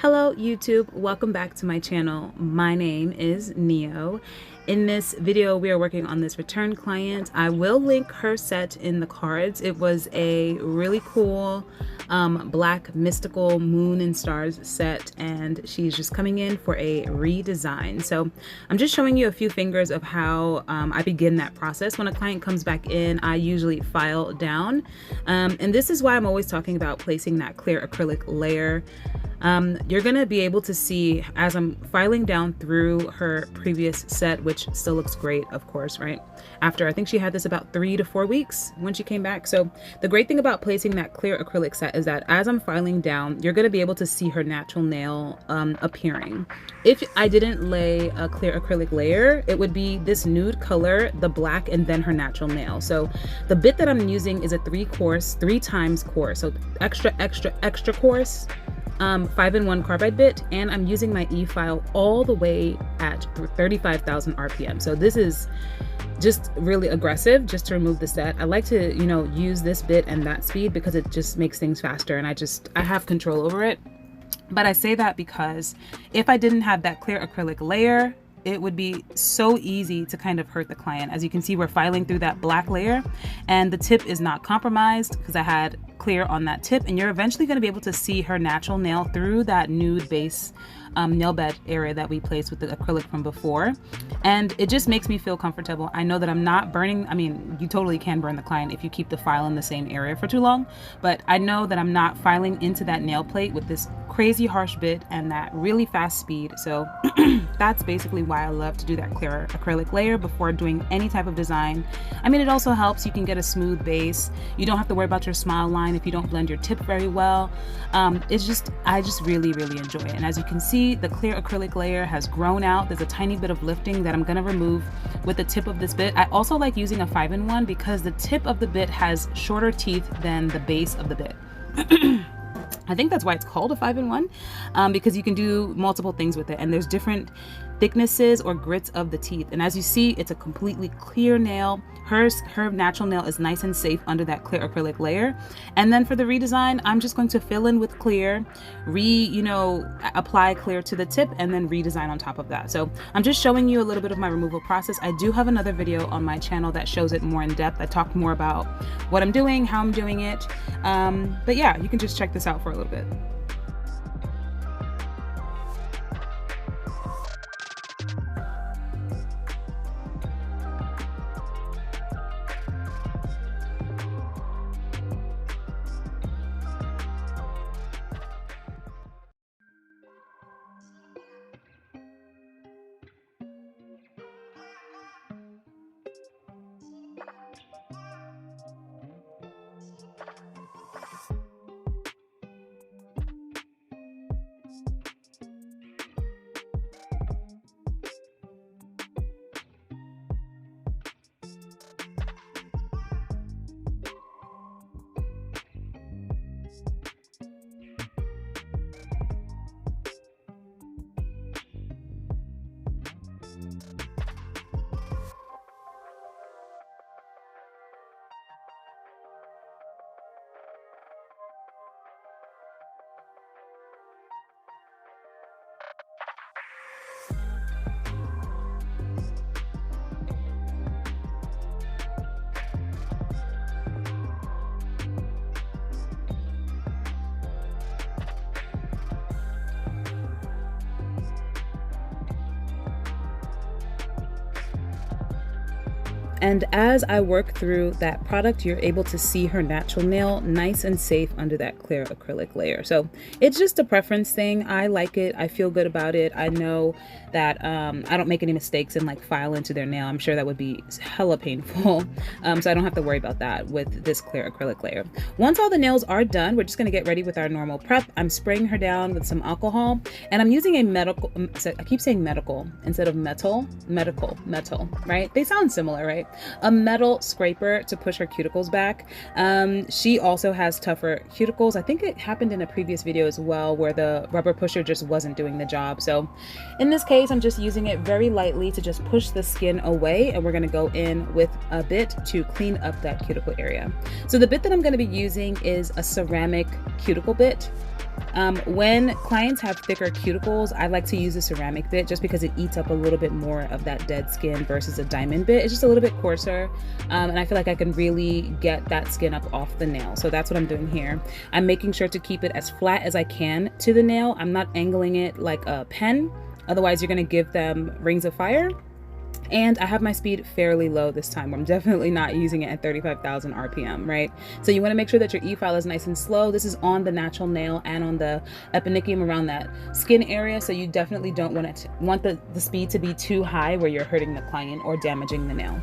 Hello YouTube, welcome back to my channel. My name is Neo. In this video we are working on this return client. I will link her set in the cards. It was a really cool black mystical moon and stars set, and she's just coming in for a redesign. So I'm just showing you a few fingers of how I begin that process. When a client comes back in, I usually file down, and this is why I'm always talking about placing that clear acrylic layer. You're gonna be able to see as I'm filing down through her previous set, which still looks great, of course, right? After, I think she had this about 3 to 4 weeks when she came back. So the great thing about placing that clear acrylic set is that as I'm filing down, you're gonna be able to see her natural nail appearing. If I didn't lay a clear acrylic layer, it would be this nude color, the black, and then her natural nail. So the bit that I'm using is a 3 times coarse, so extra coarse. 5-in-1 carbide bit, and I'm using my e-file all the way at 35,000 RPM. So this is just really aggressive just to remove the set. I like to, use this bit and that speed because it just makes things faster, and I have control over it. But I say that because if I didn't have that clear acrylic layer, it would be so easy to kind of hurt the client. As you can see, we're filing through that black layer and the tip is not compromised because I had clear on that tip, and you're eventually going to be able to see her natural nail through that nude base nail bed area that we placed with the acrylic from before, and it just makes me feel comfortable. I know that I'm not burning. I mean, you totally can burn the client if you keep the file in the same area for too long, but I know that I'm not filing into that nail plate with this crazy harsh bit and that really fast speed. So that's basically why I love to do that clear acrylic layer before doing any type of design. I mean, it also helps you can get a smooth base. You don't have to worry about your smile line if you don't blend your tip very well. I just really enjoy it. And as you can see, the clear acrylic layer has grown out. There's a tiny bit of lifting that I'm going to remove with the tip of this bit. I also like using a 5-in-1 because the tip of the bit has shorter teeth than the base of the bit. I think that's why it's called a 5-in-1, because you can do multiple things with it, and there's different thicknesses or grits of the teeth. And as you see, it's a completely clear nail. Her natural nail is nice and safe under that clear acrylic layer. And then for the redesign, I'm just going to fill in with clear, apply clear to the tip, and then redesign on top of that. So I'm just showing you a little bit of my removal process. I do have another video on my channel that shows it more in depth. I talk more about what I'm doing, how I'm doing it. But yeah, you can just check this out for a little bit. And as I work through that product, you're able to see her natural nail nice and safe under that clear acrylic layer. So it's just a preference thing. I like it. I feel good about it. I know that I don't make any mistakes and like file into their nail. I'm sure that would be hella painful. So I don't have to worry about that with this clear acrylic layer. Once all the nails are done, we're just gonna get ready with our normal prep. I'm spraying her down with some alcohol, and I'm using a medical, I keep saying medical instead of metal, metal, right? They sound similar, right? A metal scraper to push her cuticles back. She also has tougher cuticles. I think it happened in a previous video as well where the rubber pusher just wasn't doing the job. So in this case, I'm just using it very lightly to just push the skin away, and we're going to go in with a bit to clean up that cuticle area. So the bit that I'm going to be using is a ceramic cuticle bit. When clients have thicker cuticles, I like to use a ceramic bit just because it eats up a little bit more of that dead skin versus a diamond bit. It's just a little bit coarser, and I feel like I can really get that skin up off the nail. So that's what I'm doing here. I'm making sure to keep it as flat as I can to the nail. I'm not angling it like a pen, otherwise you're gonna give them rings of fire. And I have my speed fairly low this time. I'm definitely not using it at 35,000 RPM, right? So you wanna make sure that your E-file is nice and slow. This is on the natural nail and on the eponychium around that skin area. So you definitely don't want the speed to be too high where you're hurting the client or damaging the nail.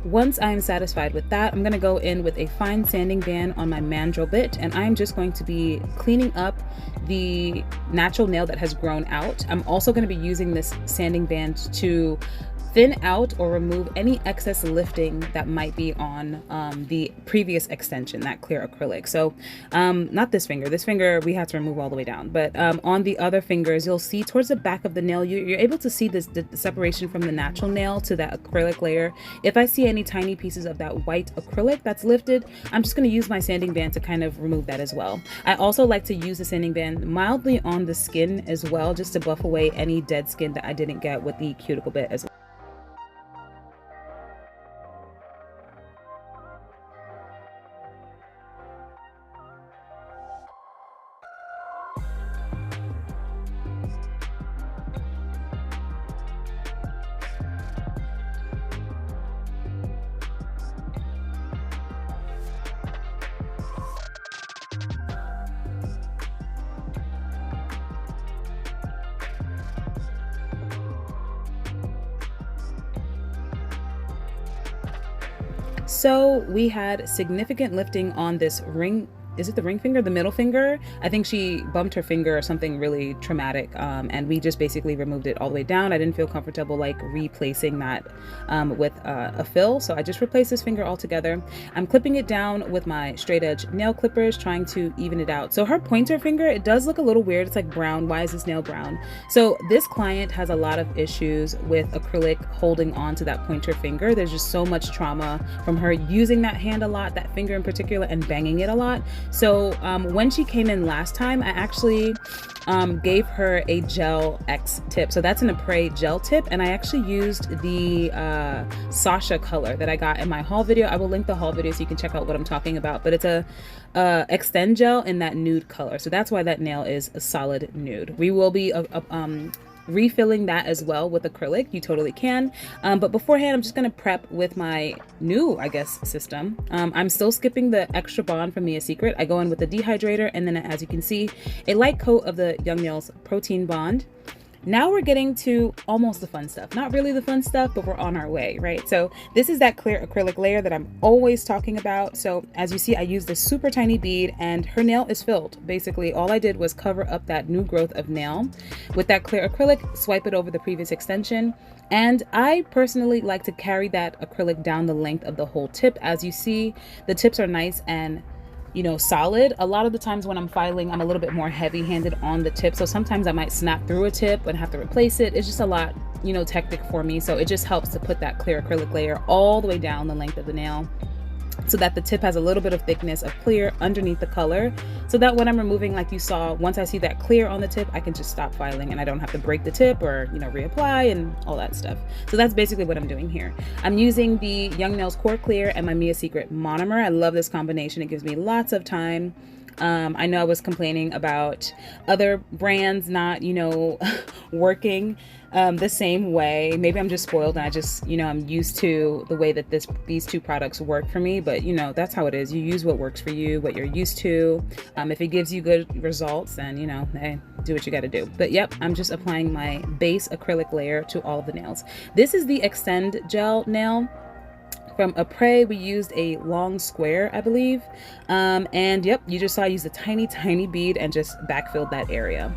Once I'm satisfied with that, I'm gonna go in with a fine sanding band on my mandrel bit, and I'm just going to be cleaning up the natural nail that has grown out. I'm also gonna be using this sanding band to thin out or remove any excess lifting that might be on the previous extension, that clear acrylic. So not this finger we have to remove all the way down, but on the other fingers, you'll see towards the back of the nail, you're able to see the separation from the natural nail to that acrylic layer. If I see any tiny pieces of that white acrylic that's lifted, I'm just going to use my sanding band to kind of remove that as well. I also like to use the sanding band mildly on the skin as well, just to buff away any dead skin that I didn't get with the cuticle bit as well. So we had significant lifting on this ring. Is it the ring finger, the middle finger? I think she bumped her finger or something really traumatic, and we just basically removed it all the way down. I didn't feel comfortable like replacing that with a fill, so I just replaced this finger altogether. I'm clipping it down with my straight edge nail clippers, trying to even it out. So her pointer finger, it does look a little weird. It's like brown. Why is this nail brown? So this client has a lot of issues with acrylic holding on to that pointer finger. There's just so much trauma from her using that hand a lot, that finger in particular, and banging it a lot. So when she came in last time, I actually gave her a gel X tip. So that's an Ombre gel tip, and I actually used the Sasha color that I got in my haul video. I will link the haul video so you can check out what I'm talking about, but it's a extend gel in that nude color. So that's why that nail is a solid nude. We will be refilling that as well with acrylic. You totally can, but beforehand I'm just going to prep with my new, I guess, system. I'm still skipping the extra bond from Mia Secret. I go in with the dehydrator, and then, as you can see, a light coat of the Young Nails protein bond. Now we're getting to almost the fun stuff. Not really the fun stuff, but we're on our way, right? So this is that clear acrylic layer that I'm always talking about. So as you see, I used this super tiny bead, and her nail is filled. Basically, all I did was cover up that new growth of nail with that clear acrylic, swipe it over the previous extension. And I personally like to carry that acrylic down the length of the whole tip. As you see, the tips are nice and, you know, solid. A lot of the times when I'm filing, I'm a little bit more heavy-handed on the tip, so sometimes I might snap through a tip and have to replace it. It's just a lot, you know, technical for me, so it just helps to put that clear acrylic layer all the way down the length of the nail. so that the tip has a little bit of thickness of clear underneath the color, so that when I'm removing, like you saw, once I see that clear on the tip, I can just stop filing and I don't have to break the tip or, you know, reapply and all that stuff. So that's basically what I'm doing here. I'm using the Young Nails Core Clear and my Mia Secret Monomer. I love this combination. It gives me lots of time. I know I was complaining about other brands not, you know, working the same way. Maybe I'm just spoiled and I just, you know, I'm used to the way that these two products work for me, but you know, that's how it is. You use what works for you, what you're used to. If it gives you good results, then, you know, hey, do what you got to do. But yep, I'm just applying my base acrylic layer to all of the nails. This is the Extend Gel nail. From Ombre, we used a long square, I believe. And yep, you just saw I used a tiny bead and just backfilled that area.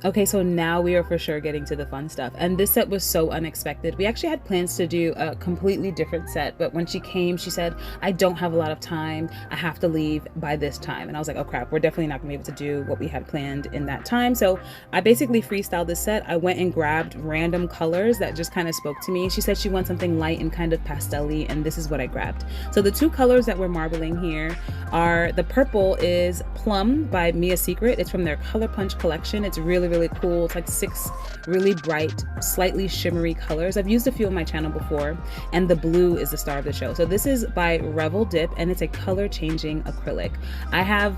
Okay, so now we are for sure getting to the fun stuff. And this set was so unexpected. We actually had plans to do a completely different set, but when she came, she said, I don't have a lot of time. I have to leave by this time. And I was like, oh crap, we're definitely not gonna be able to do what we had planned in that time. So I basically freestyled this set. I went and grabbed random colors that just kind of spoke to me. She said she wants something light and kind of pastel-y, and this is what I grabbed. So the two colors that we're marbling here are, the purple is Plum by Mia Secret. It's from their Color Punch collection. It's really cool. It's like 6 really bright, slightly shimmery colors. I've used a few on my channel before, and the blue is the star of the show. So this is by Revel Dip, and it's a color changing acrylic. I have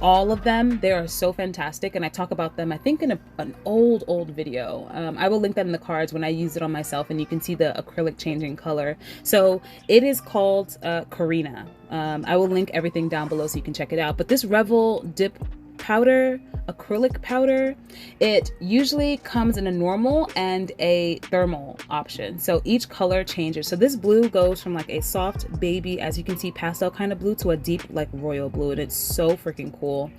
all of them. They are so fantastic, and I talk about them, I think, in an old video. I will link that in the cards when I use it on myself, and you can see the acrylic changing color. So it is called Karina. I will link everything down below so you can check it out. But this Revel Dip powder, acrylic powder, it usually comes in a normal and a thermal option, so each color changes. So this blue goes from like a soft baby, as you can see, pastel kind of blue, to a deep like royal blue, and it's so freaking cool.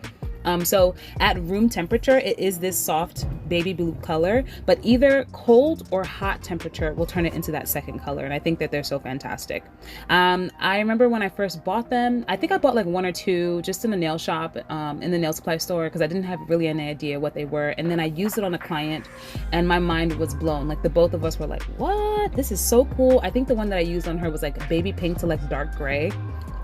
So at room temperature, it is this soft baby blue color, but either cold or hot temperature will turn it into that second color. And I think that they're so fantastic. I remember when I first bought them, I think I bought like 1 or 2 just in a nail shop, in the nail supply store, because I didn't have really any idea what they were. And then I used it on a client and my mind was blown. Like the both of us were like, what? This is so cool. I think the one that I used on her was like baby pink to like dark gray.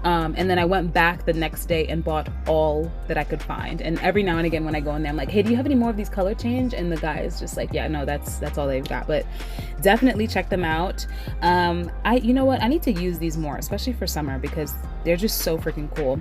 And then I went back the next day and bought all that I could find. And every now and again when I go in there, I'm like, hey, do you have any more of these color change? And the guy is just like, yeah, no, that's all they've got. But definitely check them out. You know what? I need to use these more, especially for summer, because they're just so freaking cool.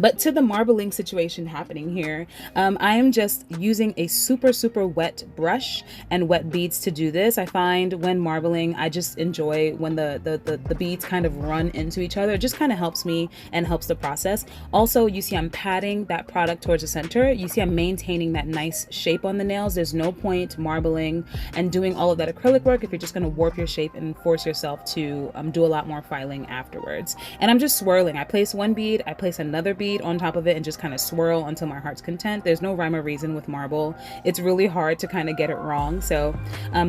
But to the marbling situation happening here, I am just using a super wet brush and wet beads to do this. I find when marbling, I just enjoy when the beads kind of run into each other. It just kind of helps me and helps the process. Also, you see I'm patting that product towards the center. You see I'm maintaining that nice shape on the nails. There's no point marbling and doing all of that acrylic work if you're just gonna warp your shape and force yourself to do a lot more filing afterwards. And I'm just swirling. I place one bead, I place another bead on top of it, and just kind of swirl until my heart's content. There's no rhyme or reason with marble. It's really hard to kind of get it wrong. So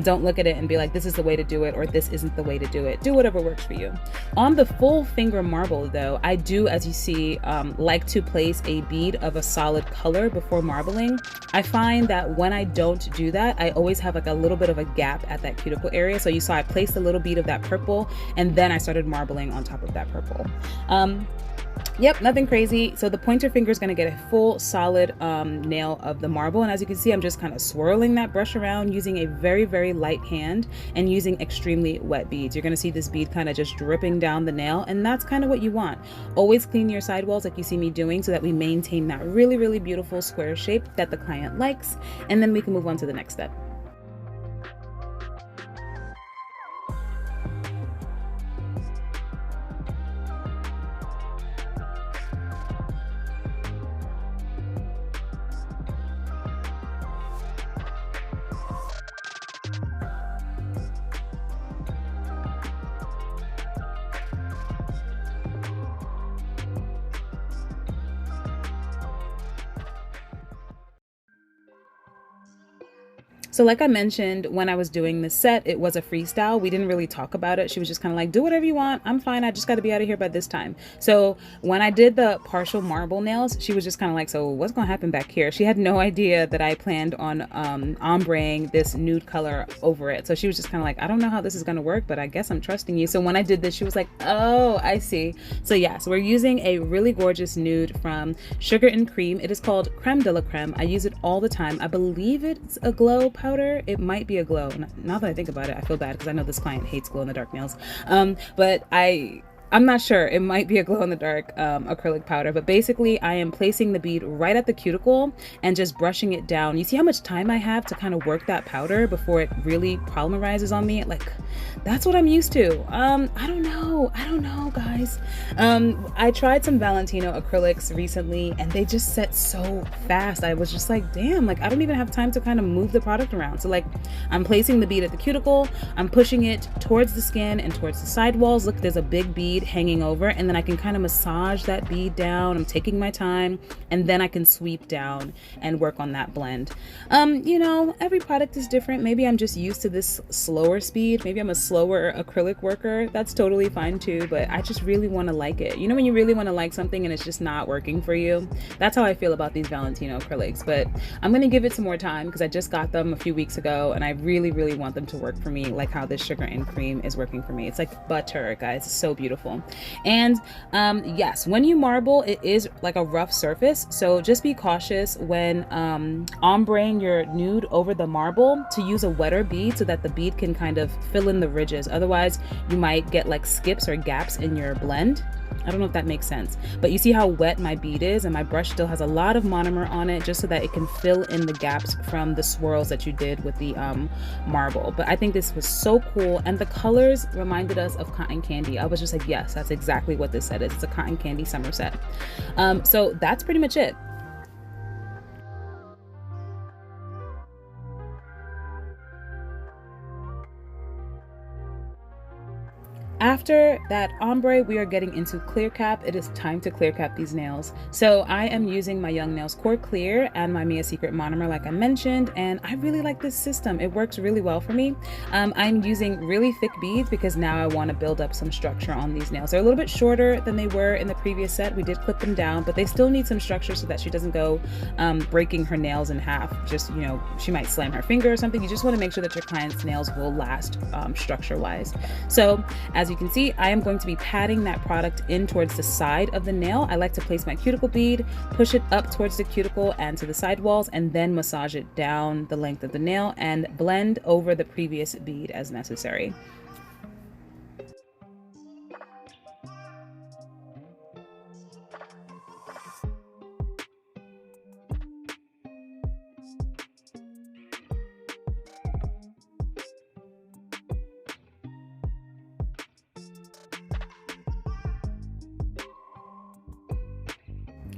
don't look at it and be like, this is the way to do it, or this isn't the way to do it. Do whatever works for you. On the full finger marble though, I do, as you see, like to place a bead of a solid color before marbling. I find that when I don't do that, I always have like a little bit of a gap at that cuticle area. So you saw I placed a little bead of that purple, and then I started marbling on top of that purple. Yep, nothing crazy. So the pointer finger is going to get a full solid nail of the marble, and as you can see, I'm just kind of swirling that brush around using a very light hand and using extremely wet beads. You're going to see this bead kind of just dripping down the nail, and that's kind of what you want. Always clean your sidewalls like you see me doing, so that we maintain that really beautiful square shape that the client likes, and then we can move on to the next step. So like I mentioned, when I was doing this set, it was a freestyle. We didn't really talk about it. She was just kind of like, do whatever you want. I'm fine. I just got to be out of here by this time. So when I did the partial marble nails, she was just kind of like, so what's going to happen back here? She had no idea that I planned on ombreing this nude color over it. So she was just kind of like, I don't know how this is going to work, but I guess I'm trusting you. So when I did this, she was like, oh, I see. So yeah, so we're using a really gorgeous nude from Sugar and Cream. It is called Creme de la Creme. I use it all the time. I believe it's a glow powder. It might be a glow. Now that I think about it, I feel bad because I know this client hates glow in the dark nails. But I'm not sure. It might be a glow in the dark acrylic powder, but basically I am placing the bead right at the cuticle and just brushing it down. You see how much time I have to kind of work that powder before it really polymerizes on me? Like, that's what I'm used to. I don't know, guys. I tried some Valentino acrylics recently and they just set so fast. I was just like, damn, like I don't even have time to kind of move the product around. So like I'm placing the bead at the cuticle, I'm pushing it towards the skin and towards the side walls. Look, there's a big bead hanging over, and then I can kind of massage that bead down. I'm taking my time, and then I can sweep down and work on that blend. You know, every product is different. Maybe I'm just used to this slower speed. Maybe I'm a slower acrylic worker. That's totally fine too, but I just really want to like it. You know, when you really want to like something and it's just not working for you? That's how I feel about these Valentino acrylics, but I'm going to give it some more time because I just got them a few weeks ago and I really, really want them to work for me like how this Sugar and Cream is working for me. It's like butter, guys. It's so beautiful. And yes, when you marble, it is like a rough surface, so just be cautious when ombreing your nude over the marble to use a wetter bead so that the bead can kind of fill in the ridges. Otherwise you might get like skips or gaps in your blend. I don't know if that makes sense, but you see how wet my bead is, and my brush still has a lot of monomer on it just so that it can fill in the gaps from the swirls that you did with the marble. But I think this was so cool, and the colors reminded us of cotton candy. I was just like, yes, that's exactly what this set is. It's a cotton candy summer set. So that's pretty much it. After that ombre, we are getting into clear cap. It is time to clear cap these nails. So I am using my Young Nails Core Clear and my Mia Secret monomer like I mentioned, and I really like this system. It works really well for me. I'm using really thick beads because now I want to build up some structure on these nails. They're a little bit shorter than they were in the previous set. We did clip them down, but they still need some structure so that she doesn't go breaking her nails in half. Just, you know, she might slam her finger or something. You just want to make sure that your client's nails will last structure wise. So as you can see, I am going to be patting that product in towards the side of the nail. I like to place my cuticle bead, push it up towards the cuticle and to the side walls, and then massage it down the length of the nail and blend over the previous bead as necessary.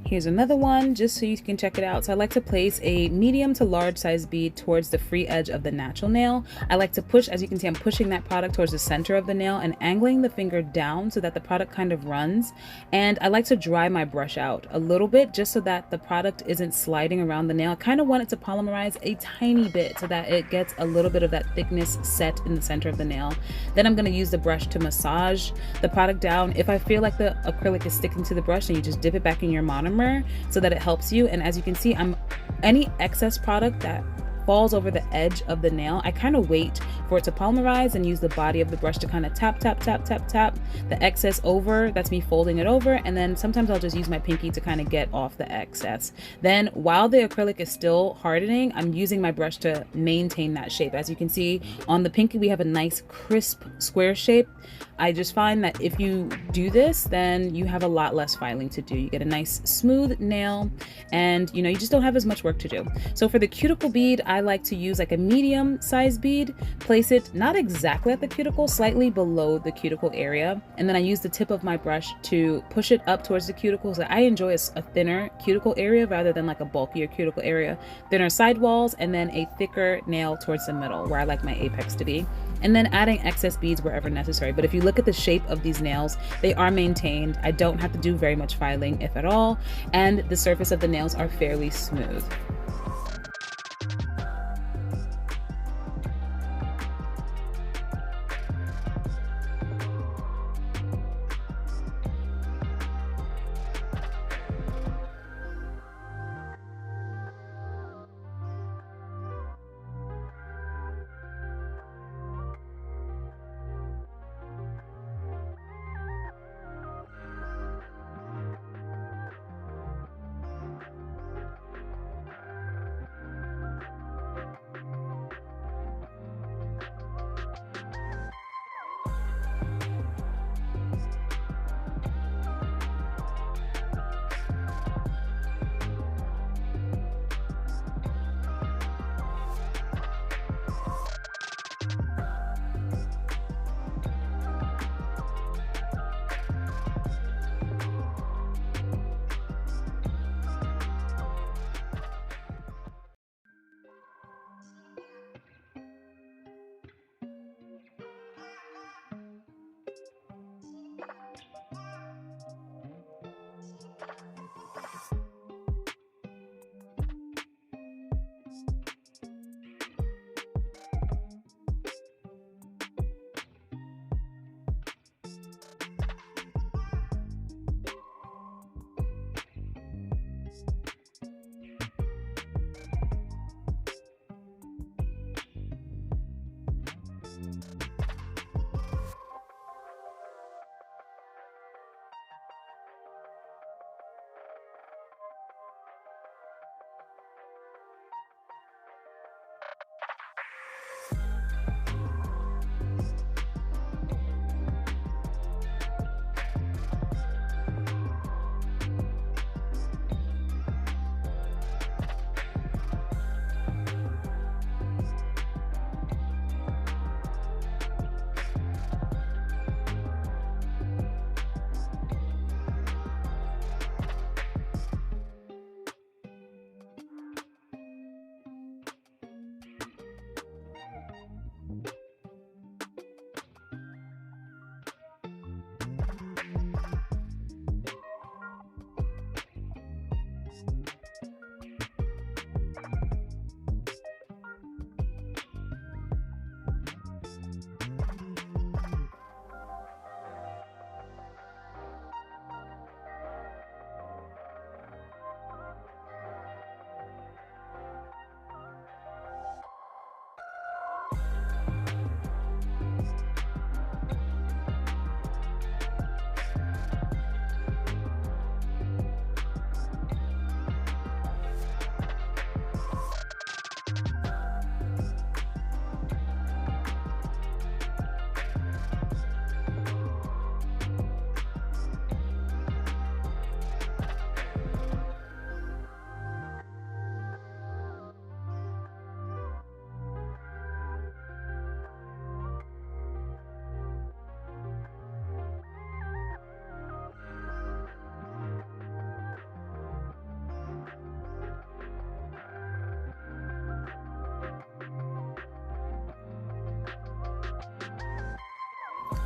Here's another one just so you can check it out. So I like to place a medium to large size bead towards the free edge of the natural nail. I like to push, as you can see, I'm pushing that product towards the center of the nail and angling the finger down so that the product kind of runs. And I like to dry my brush out a little bit just so that the product isn't sliding around the nail. I kind of want it to polymerize a tiny bit so that it gets a little bit of that thickness set in the center of the nail. Then I'm going to use the brush to massage the product down. If I feel like the acrylic is sticking to the brush, then you just dip it back in your monomer so that it helps you. And as you can see, any excess product that falls over the edge of the nail, I kind of wait for it to polymerize and use the body of the brush to kind of tap the excess over. That's me folding it over, and then sometimes I'll just use my pinky to kind of get off the excess. Then while the acrylic is still hardening, I'm using my brush to maintain that shape. As you can see on the pinky, we have a nice crisp square shape. I just find that if you do this, then you have a lot less filing to do. You get a nice smooth nail, and you know, you just don't have as much work to do. So for the cuticle bead, I like to use like a medium size bead, place it not exactly at the cuticle, slightly below the cuticle area, and then I use the tip of my brush to push it up towards the cuticle. So I enjoy a thinner cuticle area rather than like a bulkier cuticle area, thinner side walls, and then a thicker nail towards the middle where I like my apex to be, and then adding excess beads wherever necessary. But if you look at the shape of these nails, they are maintained. I don't have to do very much filing, if at all, and the surface of the nails are fairly smooth.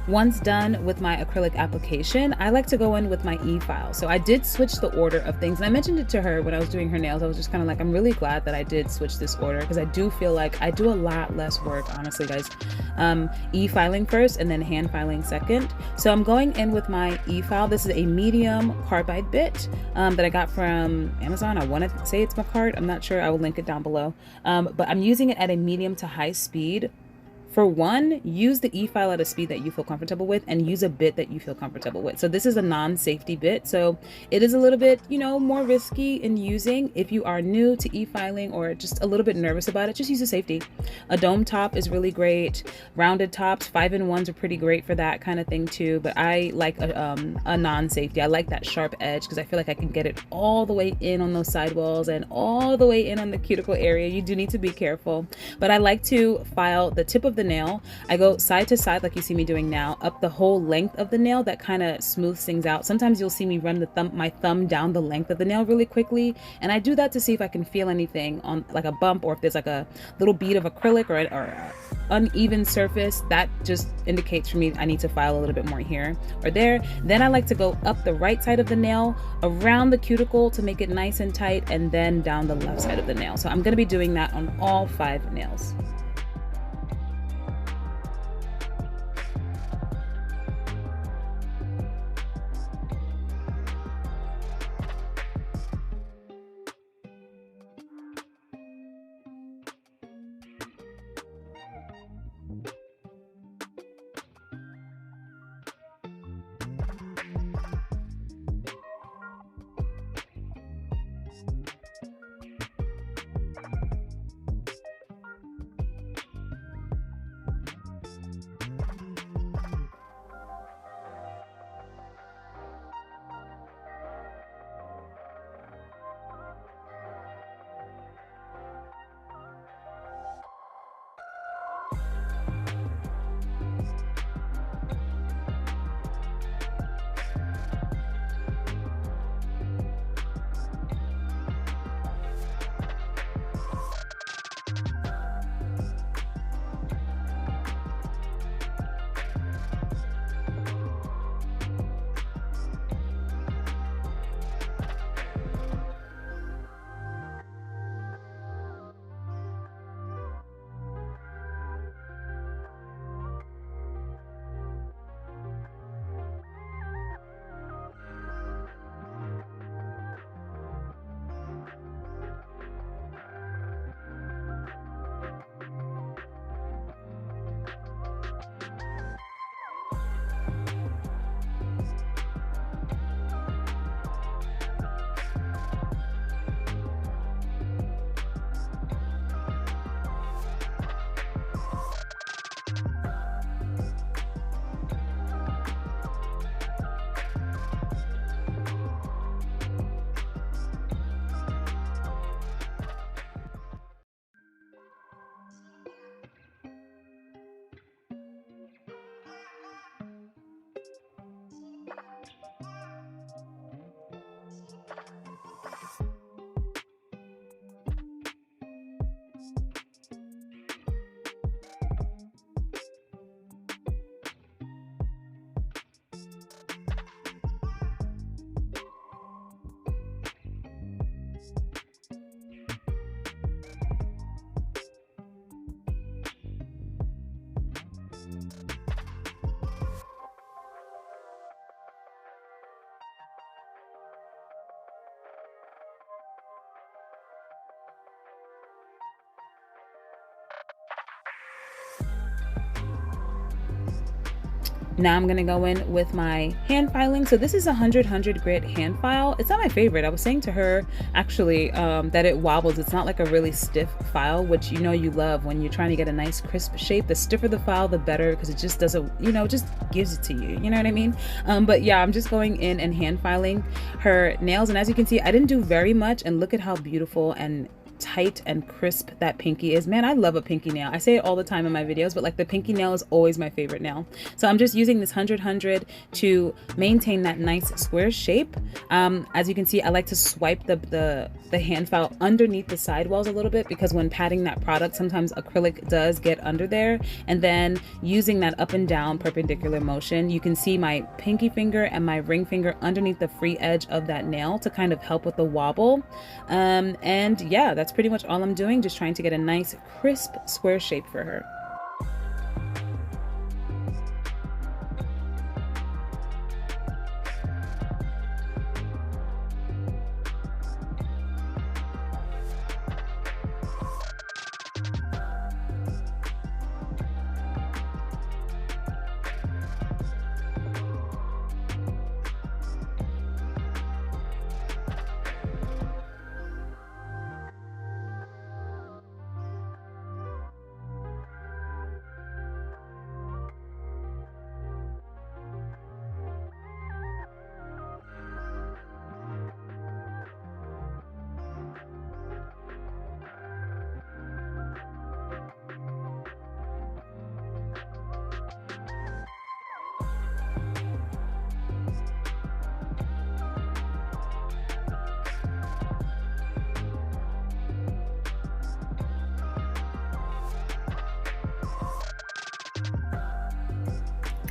Once done with my acrylic application, I like to go in with my e-file. So I did switch the order of things, and I mentioned it to her when I was doing her nails. I was just kind of like, I'm really glad that I did switch this order, because I do feel like I do a lot less work, honestly, guys. E-filing first and then hand filing second. So I'm going in with my e-file. This is a medium carbide bit that I got from Amazon. I want to say it's Macart. I'm not sure. I will link it down below. But I'm using it at a medium to high speed. For one, use the e-file at a speed that you feel comfortable with, and use a bit that you feel comfortable with. So this is a non-safety bit, so it is a little bit, you know, more risky in using. If you are new to e-filing or just a little bit nervous about it, just use a safety. A dome top is really great. Rounded tops, 5-in-1s are pretty great for that kind of thing too, but I like a non-safety. I like that sharp edge because I feel like I can get it all the way in on those sidewalls and all the way in on the cuticle area. You do need to be careful, but I like to file the tip of the nail. I go side to side like you see me doing now, up the whole length of the nail. That kind of smooths things out. Sometimes you'll see me run my thumb down the length of the nail really quickly, and I do that to see if I can feel anything on like a bump, or if there's like a little bead of acrylic or a uneven surface. That just indicates for me I need to file a little bit more here or there. Then I like to go up the right side of the nail, around the cuticle to make it nice and tight, and then down the left side of the nail. So I'm going to be doing that on all 5 nails. Now I'm gonna go in with my hand filing. So this is a 100 grit hand file. It's not my favorite. I was saying to her actually that it wobbles. It's not like a really stiff file, which you know you love when you're trying to get a nice crisp shape. The stiffer the file, the better, because it just doesn't, you know, just gives it to you. You know what I mean? But yeah, I'm just going in and hand filing her nails. And as you can see, I didn't do very much, and look at how beautiful and tight and crisp that pinky is. Man, I love a pinky nail. I say it all the time in my videos, but like the pinky nail is always my favorite nail. So I'm just using this 100 to maintain that nice square shape. As you can see, I like to swipe the hand file underneath the sidewalls a little bit, because when patting that product, sometimes acrylic does get under there. And then using that up and down perpendicular motion, you can see my pinky finger and my ring finger underneath the free edge of that nail to kind of help with the wobble. And yeah, that's pretty much all I'm doing, just trying to get a nice crisp square shape for her.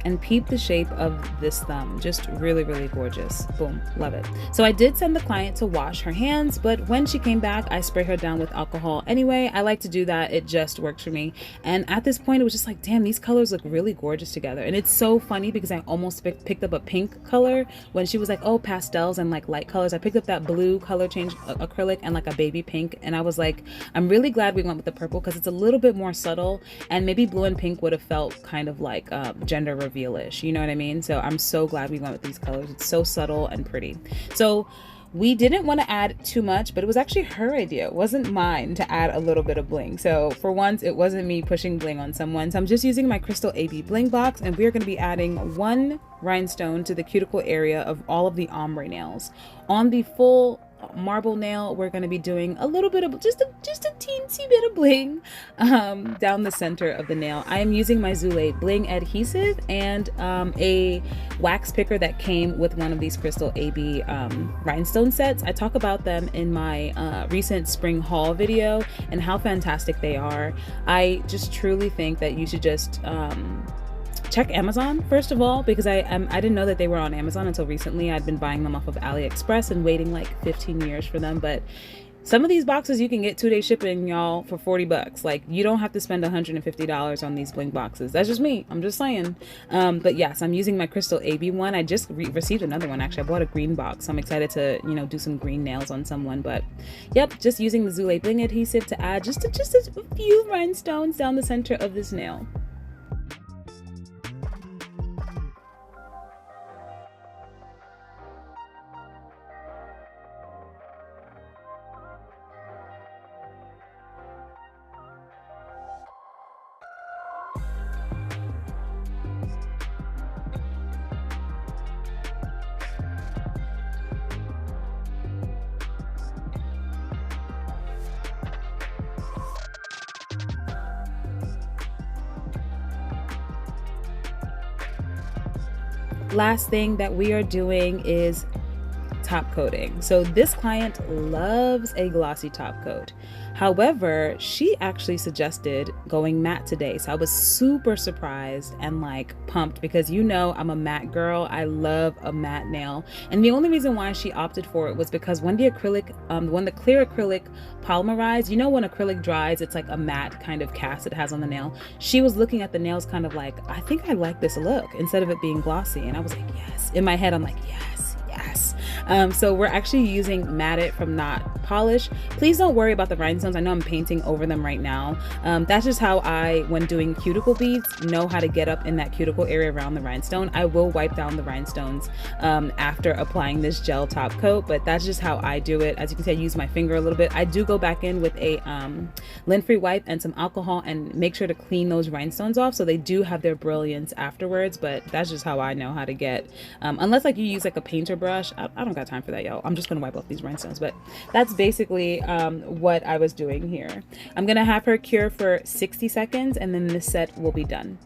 And peep the shape of this thumb, just really, really gorgeous. Boom, love it. So I did send the client to wash her hands, but when she came back, I sprayed her down with alcohol anyway. I like to do that, it just works for me. And at this point, it was just like, damn, these colors look really gorgeous together. And it's so funny because I almost picked up a pink color when she was like, oh, pastels and like light colors. I picked up that blue color change acrylic and like a baby pink. And I was like, I'm really glad we went with the purple because it's a little bit more subtle, and maybe blue and pink would have felt kind of like gender reveal-ish, you know what I mean? So I'm so glad we went with these colors. It's so subtle and pretty. So we didn't want to add too much, but it was actually her idea. It wasn't mine to add a little bit of bling. So for once, it wasn't me pushing bling on someone. So I'm just using my Crystal AB bling box, and we're going to be adding 1 rhinestone to the cuticle area of all of the ombre nails. On the full marble nail, we're going to be doing a little bit of just a teensy bit of bling down the center of the nail. I am using my Zule bling adhesive and a wax picker that came with one of these Crystal AB rhinestone sets. I talk about them in my recent spring haul video and how fantastic they are. I just truly think that you should just check Amazon first of all, because I didn't know that they were on Amazon until recently. I'd been buying them off of AliExpress and waiting like 15 years for them, but some of these boxes you can get 2-day shipping, y'all, for 40 bucks. Like, you don't have to spend $150 on these bling boxes. That's just me, I'm just saying. But yes, I'm using my Crystal AB one. I just received another one actually. I bought a green box, so I'm excited to, you know, do some green nails on someone. But yep, just using the Zule bling adhesive to add just a few rhinestones down the center of this nail. Last thing that we are doing is top coating. So this client loves a glossy top coat. However, she actually suggested going matte today. So I was super surprised and like pumped because, you know, I'm a matte girl. I love a matte nail. And the only reason why she opted for it was because when the acrylic, when the clear acrylic polymerized, you know, when acrylic dries, it's like a matte kind of cast it has on the nail. She was looking at the nails kind of like, I think I like this look instead of it being glossy. And I was like, yes. In my head, I'm like, yes, yes. So we're actually using Matte It from Not Polish. Please don't worry about the rhinestones. I know I'm painting over them right now. That's just how I, when doing cuticle beads, know how to get up in that cuticle area around the rhinestone. I will wipe down the rhinestones after applying this gel top coat, but that's just how I do it. As you can see, I use my finger a little bit. I do go back in with a lint-free wipe and some alcohol and make sure to clean those rhinestones off so they do have their brilliance afterwards, but that's just how I know how to get, unless like you use like a painter brush, I don't don't got time for that, y'all. I'm just gonna wipe off these rhinestones, but that's basically what I was doing here. I'm gonna have her cure for 60 seconds and then this set will be done.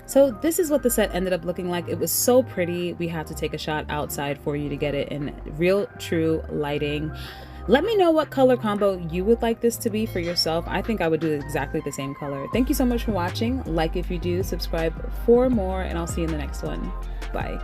So this is what the set ended up looking like. It was so pretty. We had to take a shot outside for you to get it in real true lighting. Let me know what color combo you would like this to be for yourself. I think I would do exactly the same color. Thank you so much for watching. Like if you do, subscribe for more, and I'll see you in the next one. Bye.